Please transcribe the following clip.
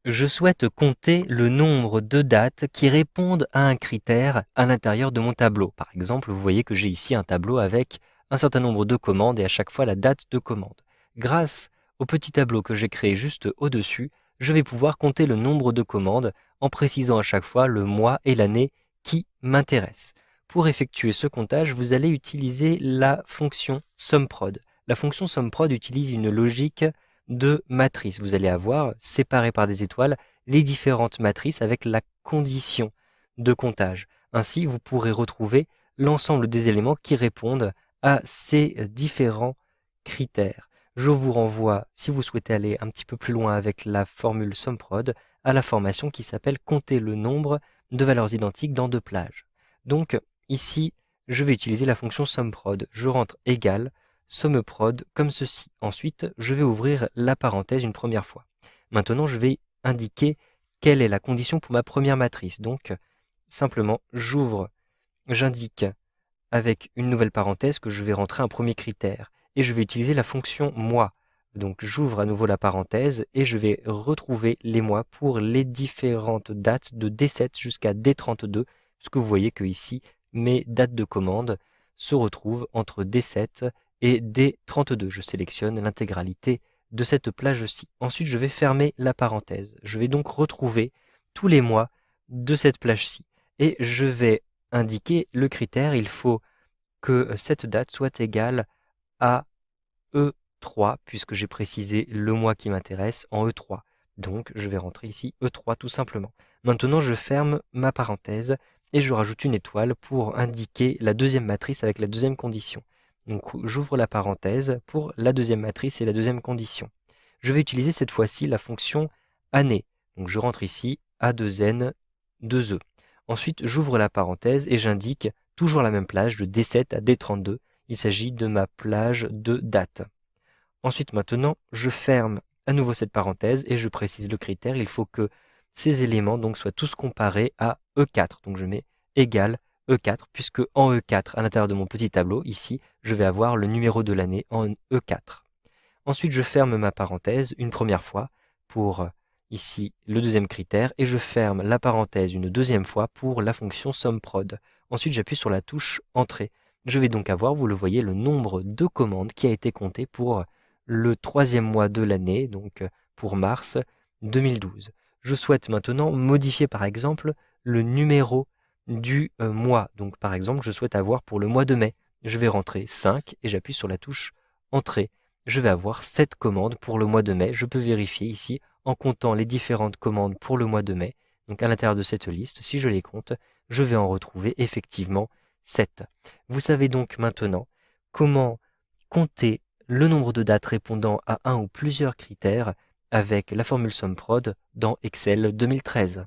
Je souhaite compter le nombre de dates qui répondent à un critère à l'intérieur de mon tableau. Par exemple, vous voyez que j'ai ici un tableau avec un certain nombre de commandes et à chaque fois la date de commande. Grâce au petit tableau que j'ai créé juste au-dessus, je vais pouvoir compter le nombre de commandes en précisant à chaque fois le mois et l'année qui m'intéressent. Pour effectuer ce comptage, vous allez utiliser la fonction SUMPROD. La fonction SUMPROD utilise une logique de matrices. Vous allez avoir, séparées par des étoiles, les différentes matrices avec la condition de comptage. Ainsi, vous pourrez retrouver l'ensemble des éléments qui répondent à ces différents critères. Je vous renvoie, si vous souhaitez aller un petit peu plus loin avec la formule SUMPROD, à la formation qui s'appelle compter le nombre de valeurs identiques dans deux plages. Donc, ici, je vais utiliser la fonction SUMPROD. Je rentre égal SUMPROD comme ceci. Ensuite, je vais ouvrir la parenthèse une première fois. Maintenant, je vais indiquer quelle est la condition pour ma première matrice. Donc, simplement, j'indique avec une nouvelle parenthèse que je vais rentrer un premier critère. Et je vais utiliser la fonction mois. Donc, j'ouvre à nouveau la parenthèse et je vais retrouver les mois pour les différentes dates de D7 jusqu'à D32, puisque vous voyez que ici, mes dates de commande se retrouvent entre D7 et D32. Je sélectionne l'intégralité de cette plage-ci. Ensuite, je vais fermer la parenthèse. Je vais donc retrouver tous les mois de cette plage-ci. Et je vais indiquer le critère. Il faut que cette date soit égale à E3, puisque j'ai précisé le mois qui m'intéresse en E3. Donc, je vais rentrer ici E3 tout simplement. Maintenant, je ferme ma parenthèse et je rajoute une étoile pour indiquer la deuxième matrice avec la deuxième condition. Donc, j'ouvre la parenthèse pour la deuxième matrice et la deuxième condition. Je vais utiliser cette fois-ci la fonction année. Donc, je rentre ici A2N 2E. Ensuite, j'ouvre la parenthèse et j'indique toujours la même plage de D7 à D32. Il s'agit de ma plage de date. Ensuite, maintenant, je ferme à nouveau cette parenthèse et je précise le critère. Il faut que ces éléments donc soient tous comparés à E4. Donc je mets égal E4, puisque en E4, à l'intérieur de mon petit tableau, ici, je vais avoir le numéro de l'année en E4. Ensuite, je ferme ma parenthèse une première fois pour ici le deuxième critère et je ferme la parenthèse une deuxième fois pour la fonction SUMPROD. Ensuite, j'appuie sur la touche Entrée. Je vais donc avoir, vous le voyez, le nombre de commandes qui a été compté pour le troisième mois de l'année, donc pour mars 2012. Je souhaite maintenant modifier par exemple le numéro du mois. Donc par exemple, je souhaite avoir pour le mois de mai. Je vais rentrer 5 et j'appuie sur la touche Entrée. Je vais avoir 7 commandes pour le mois de mai. Je peux vérifier ici en comptant les différentes commandes pour le mois de mai. Donc à l'intérieur de cette liste, si je les compte, je vais en retrouver effectivement 7. Vous savez donc maintenant comment compter le nombre de dates répondant à un ou plusieurs critères avec la formule SUMPROD dans Excel 2013.